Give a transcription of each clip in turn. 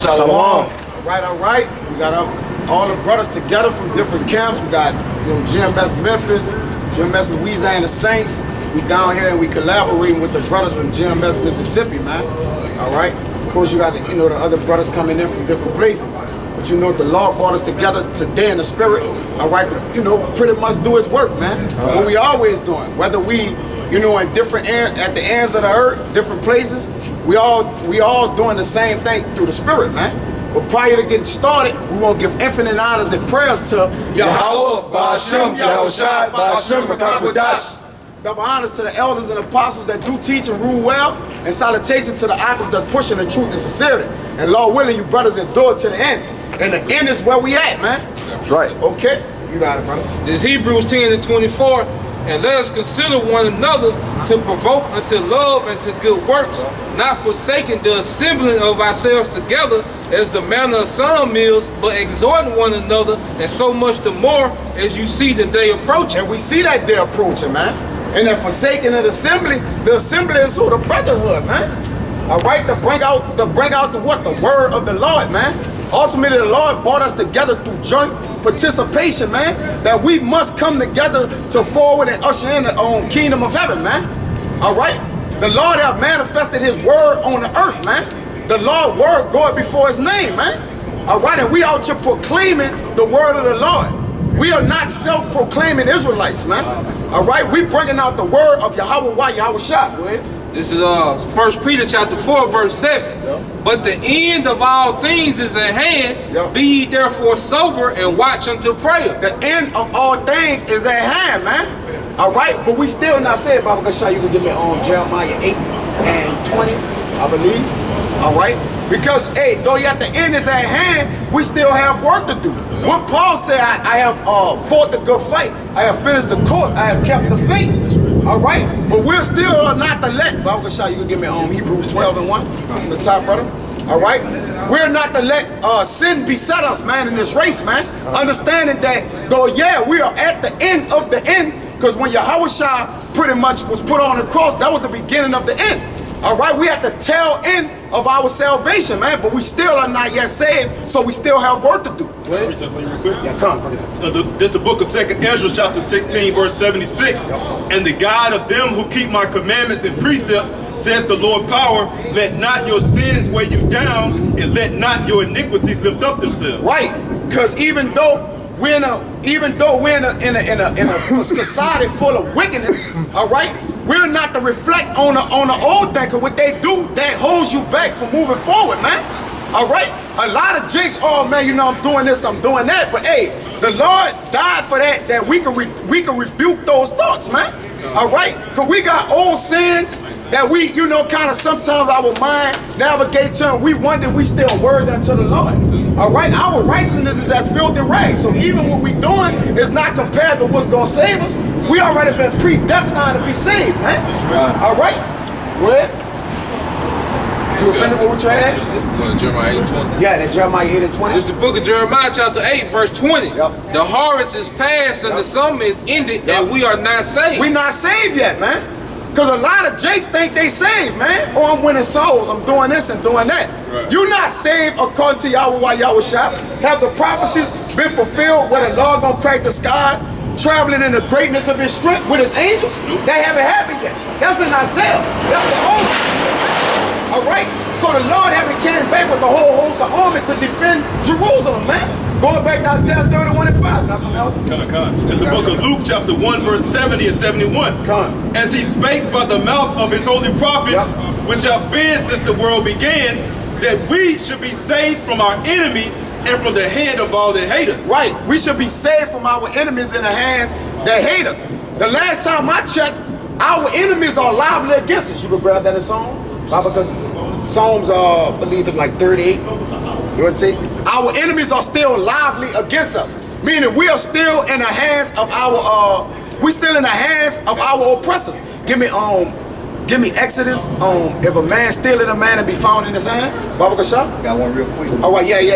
Shalom. All right. We got all the brothers together from different camps. We got, GMS Memphis, GMS Louisiana Saints. We down here and we collaborating with the brothers from GMS Mississippi, man. All right. Of course, you got the other brothers coming in from different places. But the Lord brought us together today in the spirit. All right, to, pretty much do His work, man. What we always doing, whether we, in different at the ends of the earth, different places, we all doing the same thing through the spirit, man. But prior to getting started, we want to give infinite honors and prayers to Yahweh, Ba'ashem, Yahushai, Ba'ashem, Rakakadash. Double honors to the elders and apostles that do teach and rule well, and salutation to the icons that's pushing the truth and sincerity. And Lord willing, you brothers endure to the end. And the end is where we at, man. That's right. Okay? You got it, brother. This Hebrews 10:24, and let us consider one another to provoke unto love and to good works, not forsaking the assembling of ourselves together as the manner of some is, but exhorting one another, and so much the more as you see the day approaching. And we see that day approaching, man. And that forsaking of the assembly is who? The brotherhood, man. All right, to bring out the word of the Lord, man. Ultimately, the Lord brought us together through joint participation, man, that we must come together to forward and usher in the kingdom of heaven, man. All right? The Lord have manifested His word on the earth, man. The Lord word going before His name, man. All right? And we out here proclaiming the word of the Lord. We are not self-proclaiming Israelites, man. All right? We bringing out the word of Yahweh, Yahushua. Go ahead. This is 1 Peter chapter 4, verse 7. Yep. But the end of all things is at hand. Yep. Be ye therefore sober and watch until prayer. The end of all things is at hand, man. All right, but we still not saying, Baba Kasha, you can give me on Jeremiah 8 and 20, I believe. All right, because though at the end is at hand, we still have work to do. What Paul said, I have fought the good fight. I have finished the course. I have kept the faith. All right, but we're still not to let, Baba Kasha, you can give me on Hebrews 12 and 1 from the top, brother. All right, we're not to let sin beset us, man, in this race, man. Understanding that though, we are at the end of the end, because when Yahushua pretty much was put on the cross, that was the beginning of the end. All right, we at the tail end of our salvation, man, but we still are not yet saved, so we still have work to do. Read something real quick. Yeah, come. This is the book of 2nd Ezra, chapter 16, verse 76. And the God of them who keep my commandments and precepts, saith the Lord power, let not your sins weigh you down, and let not your iniquities lift up themselves. Right, because even though we're in a society full of wickedness, all right, we're not to reflect on the old thing, because what they do, that holds you back from moving forward, man. All right, a lot of jigs, oh man, I'm doing this, I'm doing that, but hey, the Lord died for that we can rebuke those thoughts, man. All right, because we got old sins that we, kind of sometimes our mind navigate to, and we wonder we still word unto the Lord. All right, our righteousness is as filthy rags. So even what we doing is not compared to what's gonna save us. We already been predestined to be saved, man. All right, go ahead. You offended with what you had? Jeremiah 8 and 20. Yeah, that's Jeremiah 8 and 20. This is the book of Jeremiah chapter 8, verse 20. Yep. The harvest is past and the summer is ended, and we are not saved. We not saved yet, man. Because a lot of jakes think they saved, man. Oh, I'm winning souls. I'm doing this and doing that. Right. You're not saved according to Yahweh Yahushua. Have the prophecies been fulfilled where the Lord gonna crack the sky, traveling in the greatness of His strength with His angels? That haven't happened yet. That's in Isaiah. That's the old. All right? So the Lord haven't came back with the whole host of army to defend Jerusalem, man. Going back to Isaiah 31 and 5. That's some help. It's the book of Luke, chapter 1, verse 70 and 71. As He spake by the mouth of His holy prophets, which have been since the world began, that we should be saved from our enemies and from the hand of all that hate us. Right. We should be saved from our enemies in the hands that hate us. The last time I checked, our enemies are lively against us. You can grab that in Psalms. Psalms, I believe it's like 38. You want to say? Our enemies are still lively against us, meaning we are still in the hands of our oppressors. Give me Exodus. If a man stealeth a man and be found in his hand, Baba Kasha. Got one real quick. All right, yeah. You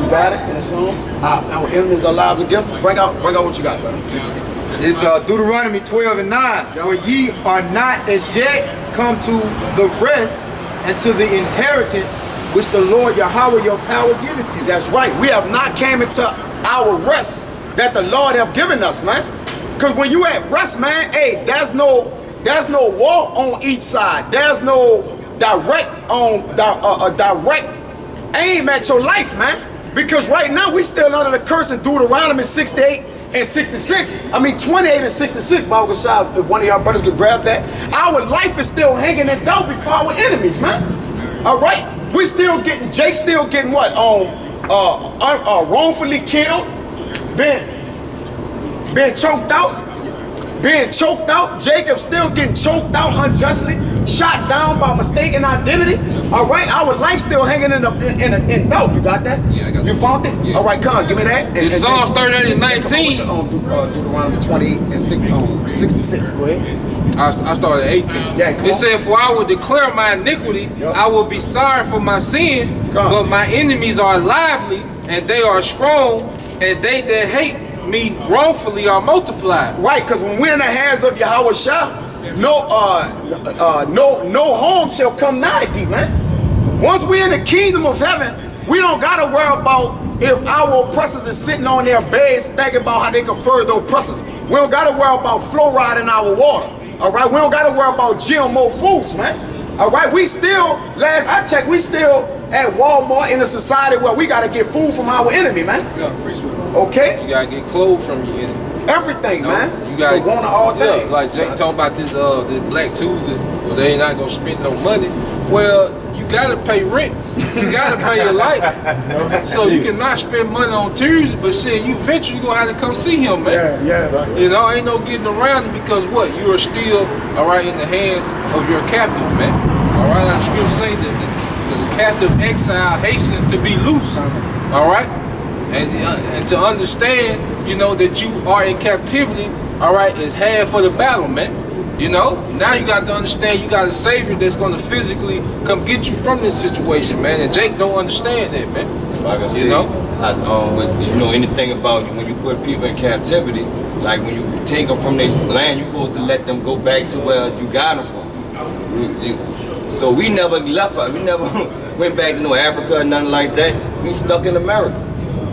got it in the Psalms. Our enemies are lives against us. Bring out what you got, brother. It's Deuteronomy 12 and 9. For ye are not as yet come to the rest and to the inheritance which the Lord Yahweh your power giveth you. That's right. We have not came into our rest that the Lord have given us, man. Because when you at rest, man, hey, there's no war on each side. There's no direct aim at your life, man. Because right now we still under the curse in Deuteronomy 68 and 66. I mean 28 and 66. Bible Shah, if one of y'all brothers could grab that. Our life is still hanging in doubt before our enemies, man. All right, we still getting Jake still getting what wrongfully killed, being choked out. Jacob still getting choked out unjustly, shot down by mistaken identity. All right, our life still hanging in doubt. You got that? Yeah, I got that. You found it? Yeah. All right, come give me that. In Psalms 38 and 19. Deuteronomy 28 and 66. Go ahead. I started at 18. Yeah, it said, for I will declare my iniquity, I will be sorry for my sin, but my enemies are lively, and they are strong, and they that hate me wrongfully are multiplied. Right, because when we're in the hands of Yahweh Shah, no harm shall come nigh thee, man. Once we're in the kingdom of heaven, we don't gotta worry about if our oppressors is sitting on their beds thinking about how they can further the oppressors. We don't gotta worry about fluoride in our water. All right, we don't gotta worry about GMO foods, man. All right, we still, last I checked, we still at Walmart in a society where we gotta get food from our enemy, man. Okay? You gotta get clothes from your enemy. Everything, man. You gotta want all things. Like Jake talking about this Black Tuesday, well, they ain't not gonna spend no money. Well, you gotta pay rent. You gotta pay your life. So you cannot spend money on Tuesday, but shit, you eventually gonna have to come see him, man. Yeah. You know, ain't no getting around it because what? You are still, all right, in the hands of your captive, man. All right, like the scripture say that the captive exile hastened to be loose. All right? And to understand, you know, that you are in captivity, all right, is half of the battle, man. You know, now you got to understand you got a savior that's going to physically come get you from this situation, man. And Jake don't understand that, man. Like I said, you know, you know anything about when you put people in captivity, like when you take them from this land, you're supposed to let them go back to where you got them from. So we never left. We never went back to no Africa or nothing like that. We stuck in America.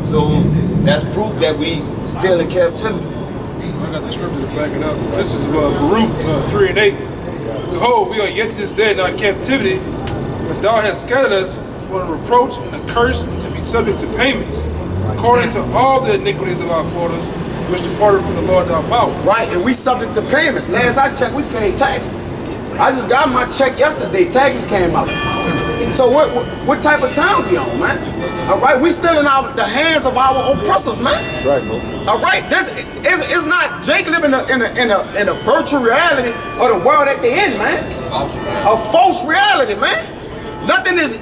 So that's proof that we still in captivity. I got the scripture to back it up. This is Baruch 3 and 8. Behold, we are yet this day in our captivity, but thou hast scattered us for a reproach and a curse to be subject to payments, according to all the iniquities of our fathers, which departed from the Lord our power. Right, and we subject to payments. Last I checked, we paid taxes. I just got my check yesterday. Taxes came out. So what type of time we on, man? All right, we still in the hands of our oppressors, man. Right, bro. All right, this is not Jake living in a virtual reality of the world that they in, man. A false reality, man. Nothing is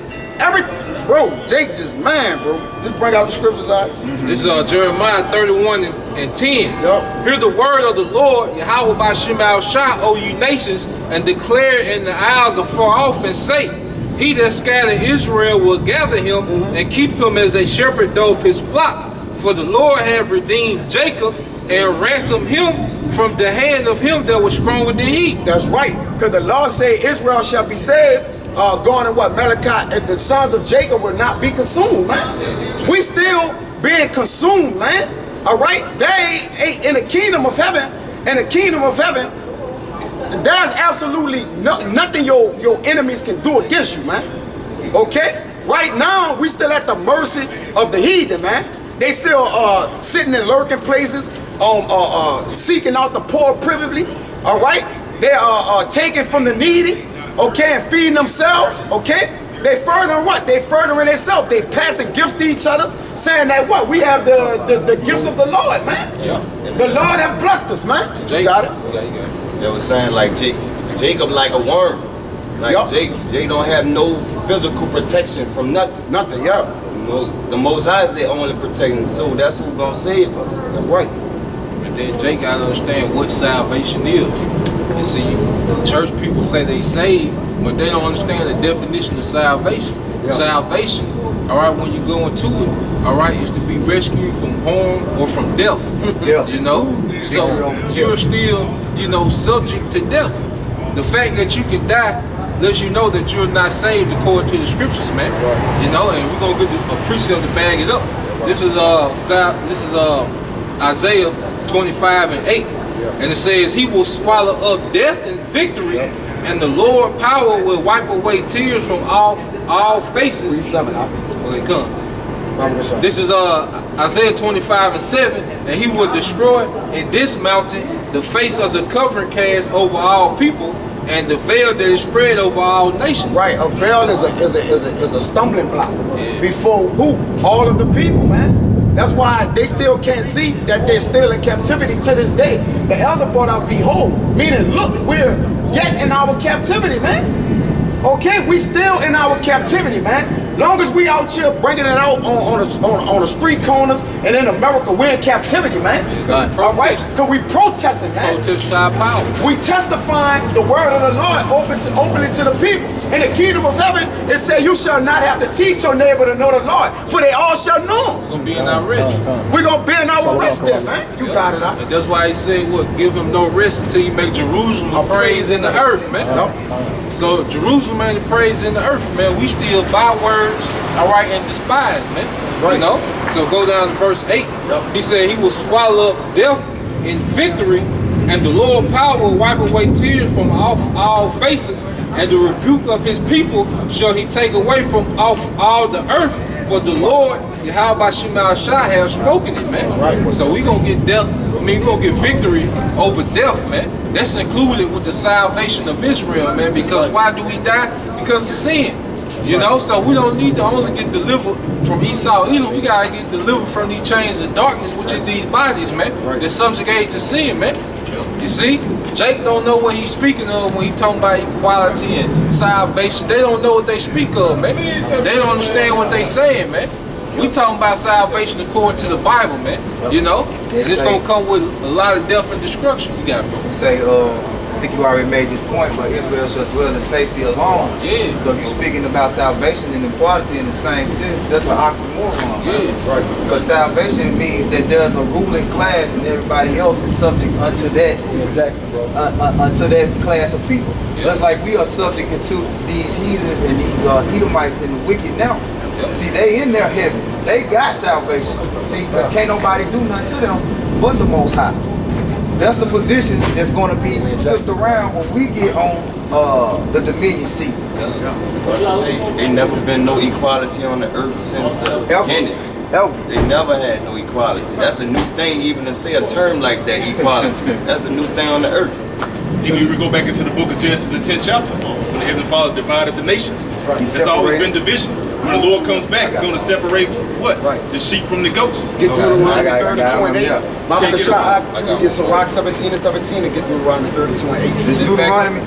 bro. Jake just bro. Just bring out the scriptures out. This is Jeremiah 31 and 10. Yep. Hear the word of the Lord, Yahweh by Shemal Shah, O you nations, and declare in the isles afar off and say, he that scattered Israel will gather him and keep him as a shepherd doth his flock. For the Lord hath redeemed Jacob and ransomed him from the hand of him that was stronger than he. That's right, because the Lord said Israel shall be saved. Going to what? Malachi, and the sons of Jacob will not be consumed, man. We still being consumed, man. All right, they ain't in the kingdom of heaven. In the kingdom of heaven, there's absolutely nothing your enemies can do against you, man. Okay? Right now, we still at the mercy of the heathen, man. They still sitting in lurking places, seeking out the poor privately. All right? They are taking from the needy, okay, and feeding themselves, okay? They furthering what? They furthering themselves. They passing gifts to each other, saying that what? We have the gifts of the Lord, man. Yeah. The Lord have blessed us, man. Jake, you got it? Yeah, you got it. They was saying like Jacob like a worm. Like Jake don't have no physical protection from nothing. Nothing, yeah. You know, the Most High is the only protecting, so that's who's gonna save her. That's right. And then Jake gotta understand what salvation is. You see, church people say they saved, but they don't understand the definition of salvation. Yeah. Salvation, all right, when you go into it, all right, is to be rescued from harm or from death. Yeah. You know? So you're still, you know, subject to death. The fact that you can die lets you know that you're not saved according to the scriptures, man. You know, and we're gonna get a precept to bag it up. This is Isaiah 25:8, and it says, "He will swallow up death in victory, and the Lord power will wipe away tears from all faces." Read 7. Okay, come. This is Isaiah 25:7, and he will destroy in this mountain the face of the covering cast over all people, and the veil that is spread over all nations. Right, a veil is a stumbling block before who? All of the people, man. That's why they still can't see that they're still in captivity to this day. The elder brought out behold, meaning look, we're yet in our captivity, man. Okay, we still in our captivity, man. Long as we out here bringing it out on the street corners, and in America we're in captivity, man. All right, because we protesting, man. Protest our power. We testifying the word of the Lord openly to the people. In the kingdom of heaven, it said, "You shall not have to teach your neighbor to know the Lord, for they all shall know him." We're gonna be in our rest. We're gonna be in our rest there, man. You got it out. And that's why he said, "What? Give him no rest until you make Jerusalem a praise in the earth, man." So Jerusalem ain't a praise in the earth, man. We still buy words, all right, and despise, man. Right. You know. So go down to verse 8. He said, "He will swallow up death in victory, and the Lord power will wipe away tears from off all faces, and the rebuke of his people shall he take away from off all the earth. For the Lord, Yahweh Shema Shah, has spoken it, man." Right. So we gonna get death. I mean, we're gonna get victory over death, man. That's included with the salvation of Israel, man. Because why do we die? Because of sin. You know, so we don't need to only get delivered from Esau either. We gotta get delivered from these chains of darkness, which is these bodies, man. They're subjugated to sin, man. You see, Jake don't know what he's speaking of when he talking about equality and salvation. They don't know what they speak of, man. They don't understand what they saying, man. We talking about salvation according to the Bible, man. You know, and it's gonna come with a lot of death and destruction. You got it, bro. You say, I think you already made this point, but Israel shall dwell in safety alone. Yeah. So if you're speaking about salvation and equality in the same sense, that's an oxymoron. Yeah. Right. But salvation means that there's a ruling class and everybody else is subject unto that, unto that class of people. Yeah. Just like we are subject to these heathens and these Edomites and the wicked now. Yeah. See, they in their heaven. They got salvation. See, because can't nobody do nothing to them but the Most High. That's the position that's going to be flipped around when we get on the dominion seat. Ain't never been no equality on the earth since the beginning. They never had no equality. That's a new thing, even to say a term like that, equality. That's a new thing on the earth. If you go back into the book of Genesis, the 10th chapter, when the Heavenly Father divided the nations, there's always been division. When the Lord comes back, He's going to separate what? The sheep from the goats. Get Deuteronomy 32:8. Mama Shah, get Sirach 17:17 and get Deuteronomy 32:8. This Deuteronomy.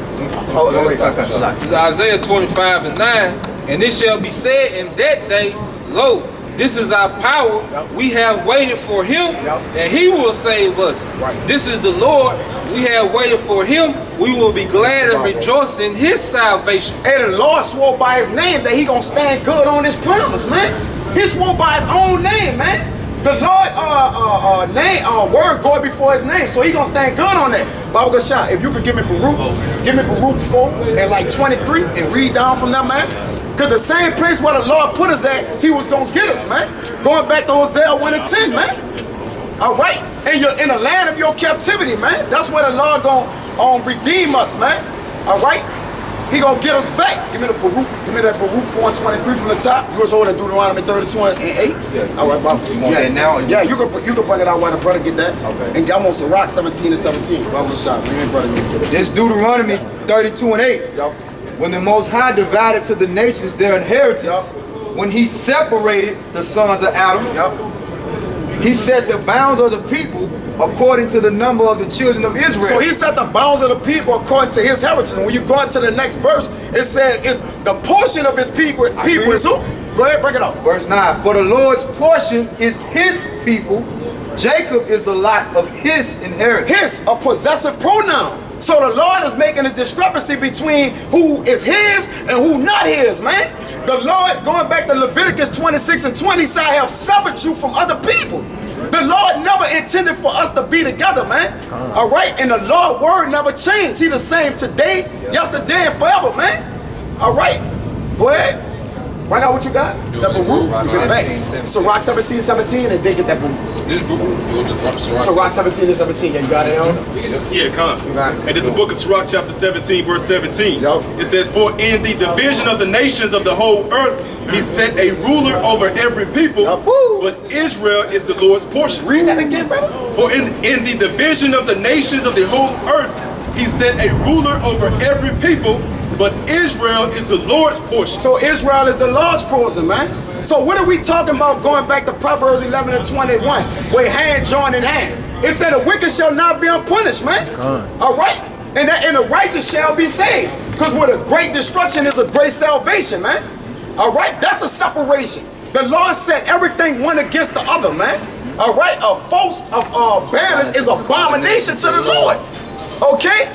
Oh, wait, It's Isaiah 25:9, and it shall be said in that day, lo, this is our power. We have waited for him, and he will save us. This is the Lord. We have waited for him. We will be glad and rejoice in his salvation. And the Lord swore by his name that he gonna stand good on his promise, man. He swore by his own name, man. The Lord word going before his name, so he gonna stand good on that. Baba Gashah, if you could give me Baruch 4 and like 23 and read down from that, man. Because the same place where the Lord put us at, he was gonna get us, man. Going back to Hosea 1:10, man. All right, and you're in the land of your captivity, man. That's where the Lord gonna redeem us, man. All right, he gonna get us back. Give me the Baruch, give me that Baruch 4:23 from the top. You was holding Deuteronomy 32:8. All right, Bob. Yeah, now. Yeah, you can bring it out while the brother get that. Okay. And I'm on Sirach 17:17. Bob was shot. Me and brother get it. This Deuteronomy 32:8. When the Most High divided to the nations their inheritance, when he separated the sons of Adam, he set the bounds of the people according to the number of the children of Israel. So he set the bounds of the people according to his heritage. And when you go into the next verse, it says the portion of his people is who? Go ahead, break it up. Verse 9, for the Lord's portion is his people. Jacob is the lot of his inheritance. His, a possessive pronoun. So the Lord is making a discrepancy between who is his and who not his, man. The Lord, going back to Leviticus 26:20, said, I have severed you from other people. The Lord never intended for us to be together, man. All right, and the Lord word never changed. He the same today, yesterday, and forever, man. All right. Go ahead. Bring out what you got. That Baruch. Get it back. So Rock 17:17 and then get that Baruch. This book, So Rock 17:17. Yeah, you got it, Elder? Yeah, come. You got it. And this is the book of Sirach, chapter 17, verse 17. Yup. It says, for in the division of the nations of the whole earth, he set a ruler over every people, Yup. Woo. but Israel is the Lord's portion. Read that again, brother. For in the division of the nations of the whole earth, he set a ruler over every people, but Israel is the Lord's portion. So Israel is the Lord's portion, man. So what are we talking about going back to Proverbs 11 and 21, where hand joined in hand? It said the wicked shall not be unpunished, man. All right? And the righteous shall be saved. Because with a great destruction is a great salvation, man. All right? That's a separation. The Lord set everything one against the other, man. All right? A false balance is abomination to the Lord. Okay?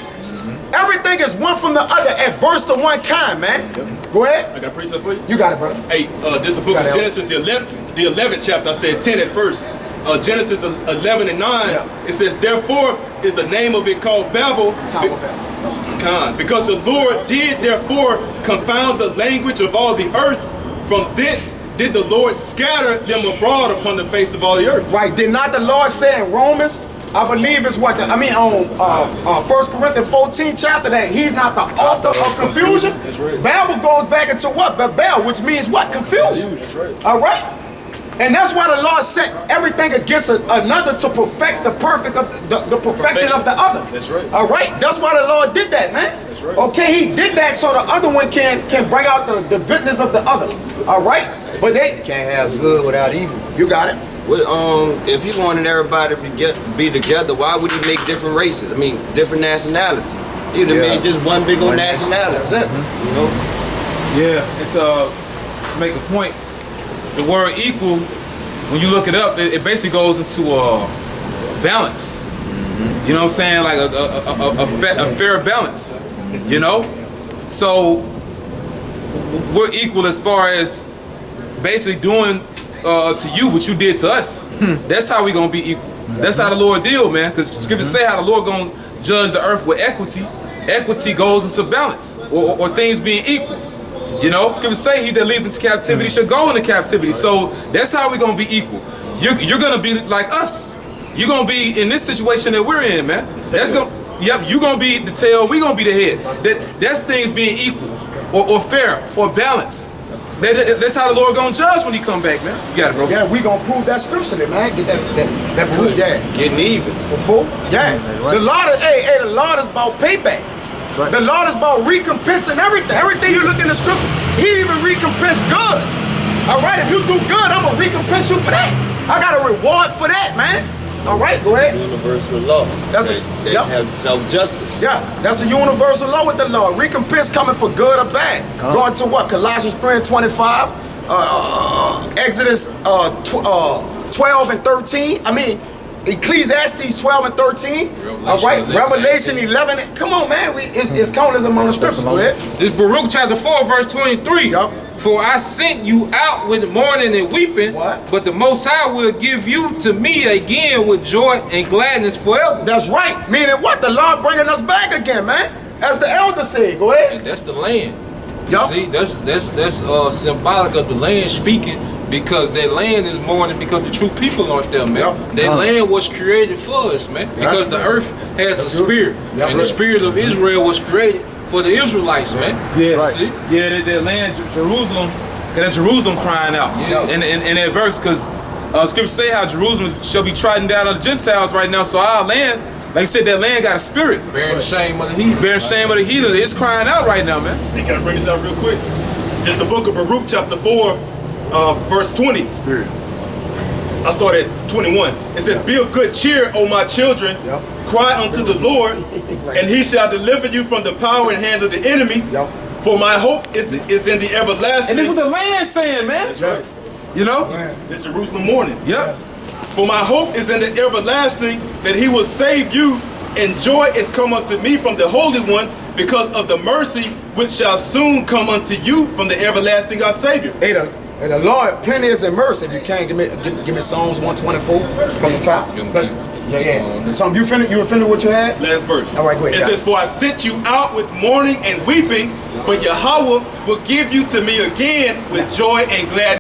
Everything is one from the other, adverse to one kind, man. Go ahead. I got a precept for you. You got it, brother. Hey, this is the book Got of it. Genesis, the 11th chapter. I said 10 at first. Genesis 11 and 9. Yeah. It says, therefore is the name of it called Babel. Tower of Babel. Because the Lord did therefore confound the language of all the earth. From thence did the Lord scatter them abroad upon the face of all the earth. Right? Did not the Lord say in Romans, I believe it's what on 1 Corinthians 14 chapter, that he's not the author of confusion? That's right. Babel goes back into what? Babel, which means what? Confusion. That's right. All right? And that's why the Lord set everything against another to perfect the perfection of the other. That's right. All right? That's why the Lord did that, man. That's right. Okay, he did that so the other one can bring out the goodness of the other. All right? But they Can't have good without evil. you got it. Well, if he wanted everybody to be together, why would he make different races? I mean, different nationalities. He'd have made just one big old nationality. That's it. You know? Yeah, it's to make a point. The word equal, when you look it up, it basically goes into balance. You know what I'm saying? Like a fair balance. You know? So we're equal as far as basically doing to you what you did to us. That's how we gonna be equal. That's how the Lord deal, man. Because scriptures say how the Lord gonna judge the earth with equity. Equity goes into balance, or things being equal. You know, scriptures say he that leave into captivity should go into captivity. So that's how we gonna be equal. You're gonna be like us. You're gonna be in this situation that we're in, man. That's gonna, yep. You're gonna be the tail. We gonna be the head. That's things being equal, or fair, or balanced. That's how the Lord gonna judge when he come back, man. You got it, bro. Yeah, we gonna prove that scripturally, man. Get that proof, yeah. Getting even. Before, yeah. The Lord is, the Lord is about payback. Right. The Lord is about recompensing everything. Everything you look in the scripture, he even recompense good. All right, if you do good, I'm gonna recompense you for that. I got a reward for that, man. All right, go ahead. Universal law. That's they, it. They Yep. have self-justice. Yeah, that's a universal law with the Lord. Recompense coming for good or bad. Going to what? Colossians 3:25, Exodus 12 and 13. I mean, Ecclesiastes 12 and 13. All right, Revelation 11. Come on, man. It's counted among the scriptures. Go ahead. This Baruch chapter 4, verse 23. Yup. For I sent you out with mourning and weeping, What? but the Most High will give you to me again with joy and gladness forever. That's right. Meaning what? The Lord bringing us back again, man. As the elder said. Go ahead. And that's the land. Yup. See, that's symbolic of the land speaking, because that land is mourning because the true people aren't there, man. Yup. That land was created for us, man. Because the earth has a spirit, That's and the right. spirit of Israel was created for the Israelites, man. Yeah, Right. See? Yeah, that land, Jerusalem, that Jerusalem crying out. Yeah. In that verse, because scriptures say how Jerusalem shall be trodden down of the Gentiles right now. So our land, like I said, that land got a spirit. Bearing the shame of the heathen. Bearing shame of the heathen. It's crying out right now, man. Hey, can I bring this out real quick? It's the book of Baruch, chapter 4, verse 20. Spirit. I start at 21. It says, be of good cheer, O my children. Yep. Cry unto the Lord, and he shall deliver you from the power and hand of the enemies. Yep. For my hope is in the everlasting. And this is what the land's saying, man. That's right. You know? It's Jerusalem morning. Yep. For my hope is in the everlasting, that he will save you, and joy is come unto me from the Holy One, because of the mercy which shall soon come unto you from the everlasting our Savior. Hey, the Lord, plenty is in mercy. If you can't, give me Psalms 124 from the top. Yeah. So you finished what you had? Last verse. All right, go ahead. It says, "For I sent you out with mourning and weeping, but Yahweh will give you to me again with joy and gladness."